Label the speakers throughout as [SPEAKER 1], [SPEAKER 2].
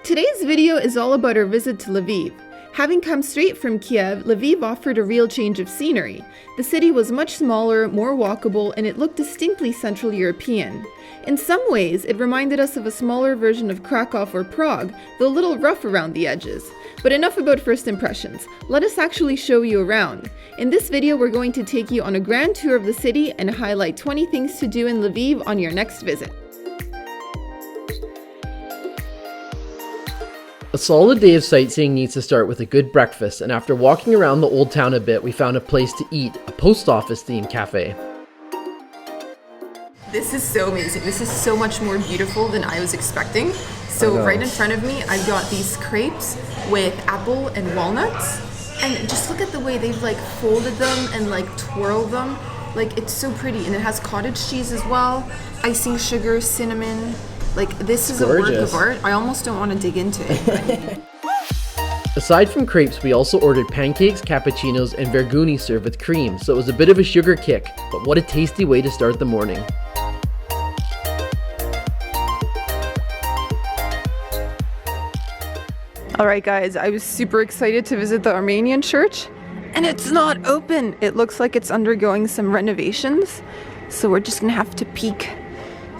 [SPEAKER 1] Today's video is all about our visit to Lviv. Having come straight from Kiev, Lviv offered a real change of scenery. The city was much smaller, more walkable, and it looked distinctly Central European. In some ways, it reminded us of a smaller version of Krakow or Prague, though a little rough around the edges. But enough about first impressions. Let us actually show you around. In this video, we're going to take you on a grand tour of the city and highlight 20 things to do in Lviv on your next visit.
[SPEAKER 2] A solid day of sightseeing needs to start with a good breakfast, and after walking around the old town a bit, we found a place to eat, a post office themed cafe.
[SPEAKER 1] This is so amazing. This is so much more beautiful than I was expecting. So right in front of me, I've got these crepes with apple and walnuts. And just look at the way they've like folded them and like twirled them. Like it's so pretty. And it has cottage cheese as well, icing sugar, cinnamon. Like this is gorgeous. A work of art. I almost don't want to dig into it.
[SPEAKER 2] Aside from crepes, we also ordered pancakes, cappuccinos, and verguni served with cream, so it was a bit of a sugar kick, but what a tasty way to start the morning.
[SPEAKER 1] Alright guys, I was super excited to visit the Armenian church, and it's not open. It looks like it's undergoing some renovations, so we're just gonna have to peek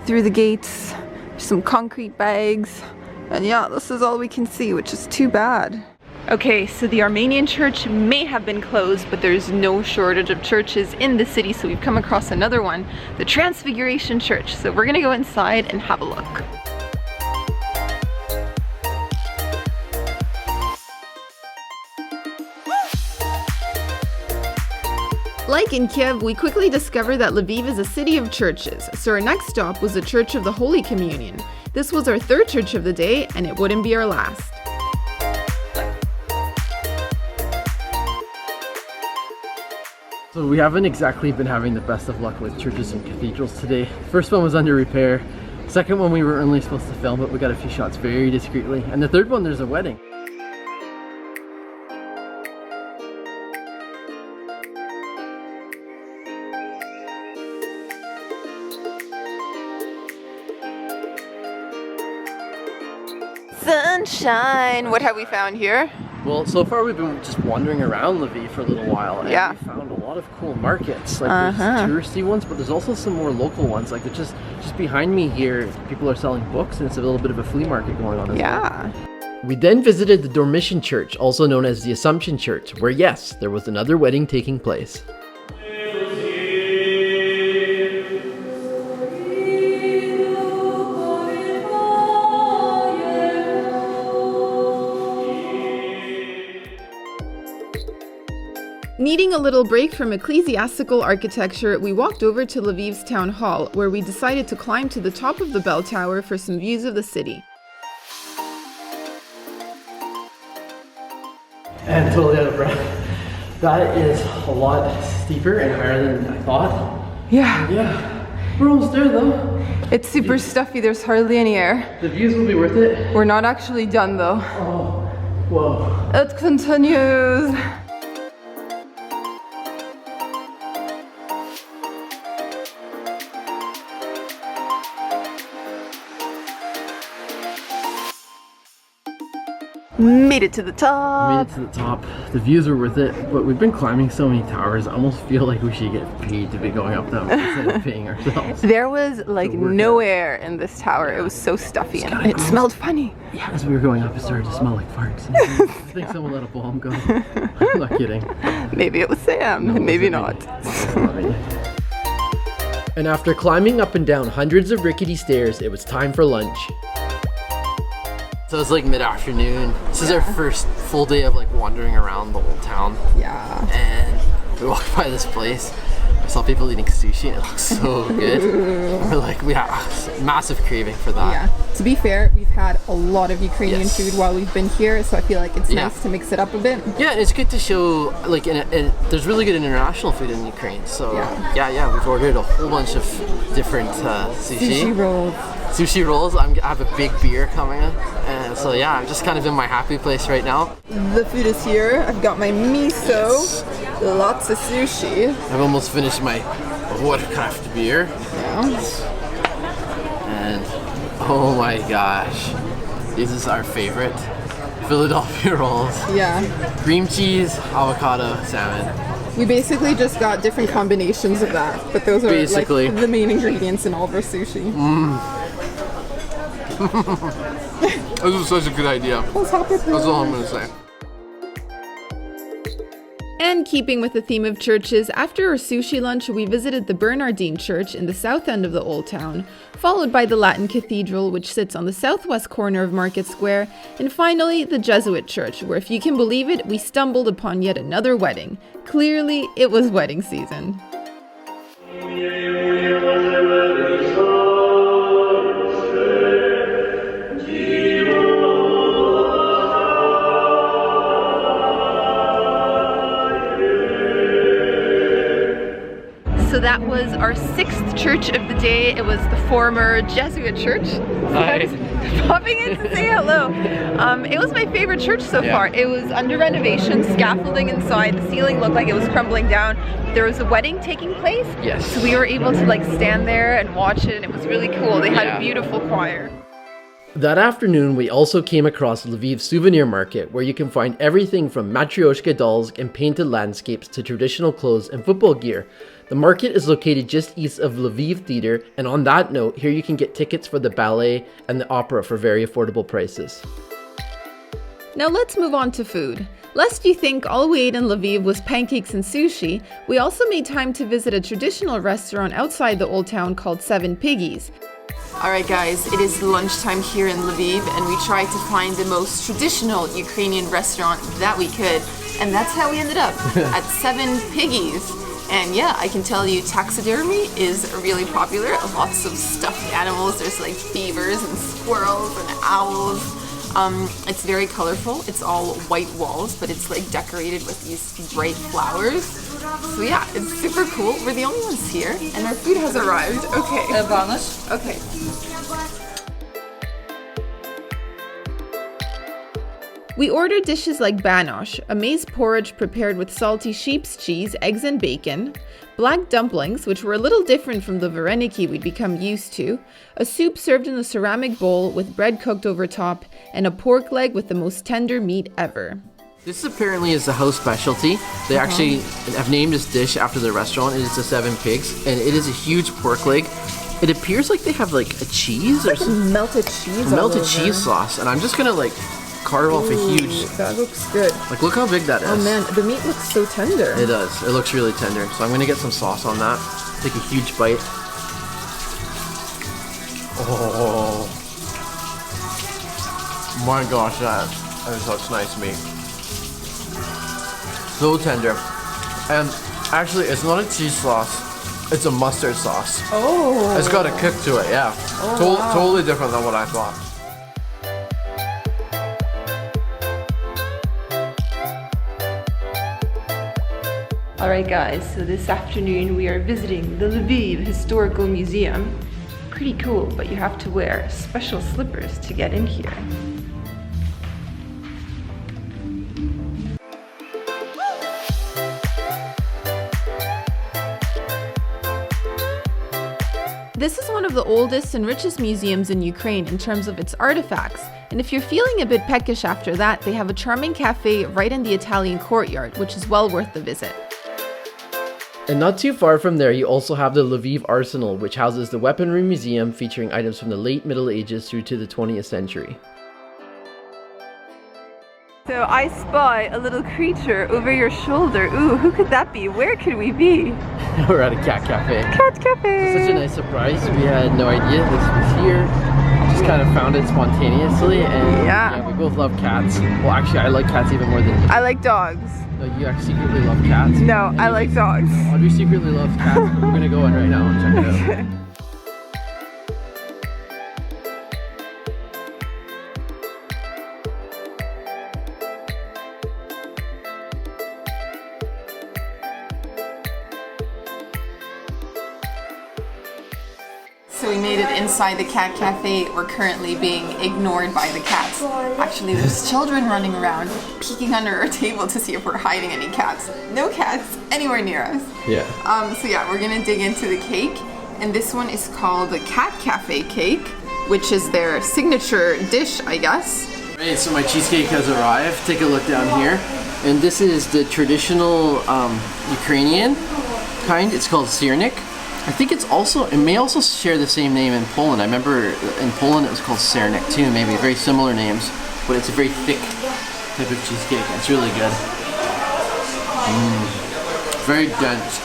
[SPEAKER 1] through the gates. Some concrete bags, and yeah, this is all we can see, which is too bad. Okay, so the Armenian church may have been closed, but there's no shortage of churches in the city, so we've come across another one, the Transfiguration Church. So we're gonna go inside and have a look. Like in Kiev, we quickly discovered that Lviv is a city of churches, so our next stop was the Church of the Holy Communion. This was our third church of the day, and it wouldn't be our last.
[SPEAKER 2] So we haven't exactly been having the best of luck with churches and cathedrals today. First one was under repair. Second one we were only supposed to film, but we got a few shots very discreetly. And the third one, there's a wedding.
[SPEAKER 1] Sunshine! What have we found here?
[SPEAKER 2] Well, so far we've been just wandering around Lviv for a little while, and we found a lot of cool markets. Like there's touristy ones, but there's also some more local ones. Like they're just behind me here, people are selling books, and it's a little bit of a flea market going on as well. We then visited the Dominican Church, also known as the Assumption Church, where yes, there was another wedding taking place.
[SPEAKER 1] Needing a little break from ecclesiastical architecture, we walked over to Lviv's Town Hall, where we decided to climb to the top of the bell tower for some views of the city.
[SPEAKER 2] And totally out of breath. That is a lot steeper and higher than I thought. Yeah, we're almost there though.
[SPEAKER 1] It's super stuffy, there's hardly any air.
[SPEAKER 2] The views will be worth it.
[SPEAKER 1] We're not actually done though.
[SPEAKER 2] Oh, whoa.
[SPEAKER 1] It continues. Made it to the top.
[SPEAKER 2] Made it to the top. The views are worth it, but we've been climbing so many towers, I almost feel like we should get paid to be going up them instead of paying ourselves.
[SPEAKER 1] There was like no air in this tower. It was so stuffy and it smelled funny.
[SPEAKER 2] Yeah, as we were going up, it started to smell like farts. I think someone let a bomb go. I'm not kidding.
[SPEAKER 1] Maybe it was Sam, no, maybe not.
[SPEAKER 2] And after climbing up and down hundreds of rickety stairs, it was time for lunch. So it's like mid-afternoon. This is our first full day of like wandering around the old town.
[SPEAKER 1] Yeah.
[SPEAKER 2] And we walked by this place. I saw people eating sushi and it looks so good. We're like, we have massive craving for that.
[SPEAKER 1] Yeah. To be fair, we've had a lot of Ukrainian food while we've been here, so I feel like it's nice to mix it up a bit.
[SPEAKER 2] Yeah, and it's good to show, like, there's really good international food in Ukraine. So yeah, we've ordered a whole bunch of different
[SPEAKER 1] Sushi rolls.
[SPEAKER 2] Sushi rolls. I have a big beer coming in, and so yeah, I'm just kind of in my happy place right now.
[SPEAKER 1] The food is here. I've got my miso, lots of sushi.
[SPEAKER 2] I've almost finished my watercraft beer.
[SPEAKER 1] Yeah.
[SPEAKER 2] And oh my gosh, This is our favorite. Philadelphia rolls.
[SPEAKER 1] Yeah.
[SPEAKER 2] Cream cheese, avocado, salmon.
[SPEAKER 1] We basically just got different combinations of that, but those are
[SPEAKER 2] basically
[SPEAKER 1] like the main ingredients in all of our sushi.
[SPEAKER 2] This is such a good idea.
[SPEAKER 1] That's
[SPEAKER 2] all I'm gonna say.
[SPEAKER 1] And keeping with the theme of churches, after our sushi lunch, we visited the Bernardine Church in the south end of the Old Town, followed by the Latin Cathedral, which sits on the southwest corner of Market Square, and finally the Jesuit Church, where, if you can believe it, we stumbled upon yet another wedding. Clearly, it was wedding season. So that was our sixth church of the day. It was the former Jesuit Church.
[SPEAKER 2] Hi.
[SPEAKER 1] Popping in to say hello. It was my favorite church so far. It was under renovation, scaffolding inside. The ceiling looked like it was crumbling down. There was a wedding taking place.
[SPEAKER 2] Yes.
[SPEAKER 1] So we were able to like stand there and watch it, and it was really cool. They had a beautiful choir.
[SPEAKER 2] That afternoon, we also came across Lviv Souvenir Market, where you can find everything from matryoshka dolls and painted landscapes to traditional clothes and football gear. The market is located just east of Lviv Theatre, and on that note, here you can get tickets for the ballet and the opera for very affordable prices.
[SPEAKER 1] Now let's move on to food. Lest you think all we ate in Lviv was pancakes and sushi, we also made time to visit a traditional restaurant outside the old town called Seven Piggies. Alright guys, it is lunchtime here in Lviv, and we tried to find the most traditional Ukrainian restaurant that we could, and that's how we ended up at Seven Piggies. And yeah, I can tell you taxidermy is really popular. Lots of stuffed animals. There's like beavers and squirrels and owls. It's very colorful. It's all white walls, but it's like decorated with these bright flowers. So yeah, it's super cool. We're the only ones here, and our food has arrived. Okay. Okay. We ordered dishes like banosh, a maize porridge prepared with salty sheep's cheese, eggs and bacon, black dumplings, which were a little different from the vareniki we'd become used to, a soup served in a ceramic bowl with bread cooked over top, and a pork leg with the most tender meat ever.
[SPEAKER 2] This apparently is the house specialty. They actually have named this dish after the restaurant. It is the Seven Pigs, and it is a huge pork leg. It appears like they have like a cheese or some
[SPEAKER 1] melted cheese.
[SPEAKER 2] Melted cheese sauce, and I'm just gonna like carve off a huge.
[SPEAKER 1] That looks good.
[SPEAKER 2] Like, look how big that is.
[SPEAKER 1] Oh man, the meat looks so tender.
[SPEAKER 2] It does. It looks really tender. So I'm gonna get some sauce on that. Take a huge bite. Oh my gosh, that is such nice meat. So tender. And actually, it's not a cheese sauce. It's a mustard sauce.
[SPEAKER 1] Oh.
[SPEAKER 2] It's got a kick to it, yeah.
[SPEAKER 1] Oh, wow.
[SPEAKER 2] Totally different than what I thought.
[SPEAKER 1] Alright guys, so this afternoon we are visiting the Lviv Historical Museum. Pretty cool, but you have to wear special slippers to get in here. This is one of the oldest and richest museums in Ukraine in terms of its artifacts, and if you're feeling a bit peckish after that, they have a charming cafe right in the Italian courtyard, which is well worth the visit.
[SPEAKER 2] And not too far from there, you also have the Lviv Arsenal, which houses the weaponry museum featuring items from the late Middle Ages through to the 20th century.
[SPEAKER 1] So I spy a little creature over your shoulder. Ooh, who could that be? Where could we be?
[SPEAKER 2] We're at a cat cafe.
[SPEAKER 1] Cat cafe!
[SPEAKER 2] It's such a nice surprise. We had no idea this was here. Just kind of found it spontaneously, and yeah, we both love cats. Well, actually, I like cats even more than you.
[SPEAKER 1] I like dogs.
[SPEAKER 2] No, you actually secretly love cats?
[SPEAKER 1] No, I like dogs.
[SPEAKER 2] Audrey secretly loves cats. We're gonna go in right now and check it out.
[SPEAKER 1] So we made it inside the cat cafe. We're currently being ignored by the cats. Actually, there's children running around, peeking under our table to see if we're hiding any cats. No cats anywhere near us.
[SPEAKER 2] Yeah.
[SPEAKER 1] So yeah, we're gonna dig into the cake. And this one is called the Cat Cafe cake. which is their signature dish, I guess.
[SPEAKER 2] Right, so my cheesecake has arrived. Take a look down here. And this is the traditional Ukrainian kind. It's called syrnik. I think it may also share the same name in Poland. I remember in Poland it was called sernik too, maybe very similar names, but it's a very thick type of cheesecake. It's really good. Very dense.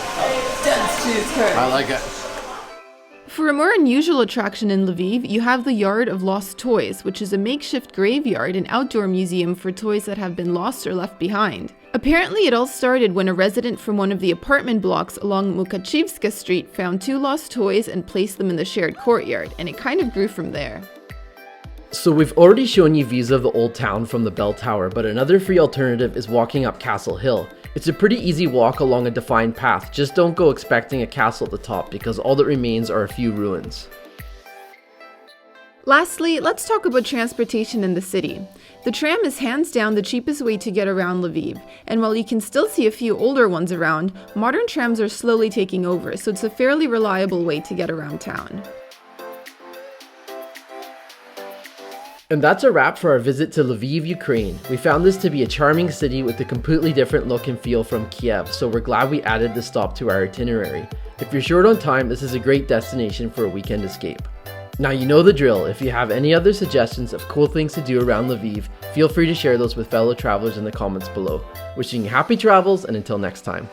[SPEAKER 1] Dense cheesecake.
[SPEAKER 2] I like it.
[SPEAKER 1] For a more unusual attraction in Lviv, you have the Yard of Lost Toys, which is a makeshift graveyard and outdoor museum for toys that have been lost or left behind. Apparently, it all started when a resident from one of the apartment blocks along Mukachivska Street found 2 lost toys and placed them in the shared courtyard, and it kind of grew from there.
[SPEAKER 2] So we've already shown you views of the old town from the bell tower, but another free alternative is walking up Castle Hill. It's a pretty easy walk along a defined path, just don't go expecting a castle at the top because all that remains are a few ruins. Lastly, let's talk about transportation in the city. The tram is hands down the cheapest way to get around Lviv, and while you can still see a few older ones around, modern trams are slowly taking over, so it's a fairly reliable way to get around town. And that's a wrap for our visit to Lviv, Ukraine. We found this to be a charming city with a completely different look and feel from Kiev, so we're glad we added the stop to our itinerary. If you're short on time, this is a great destination for a weekend escape. Now you know the drill. If you have any other suggestions of cool things to do around Lviv, feel free to share those with fellow travelers in the comments below. Wishing you happy travels, and until next time.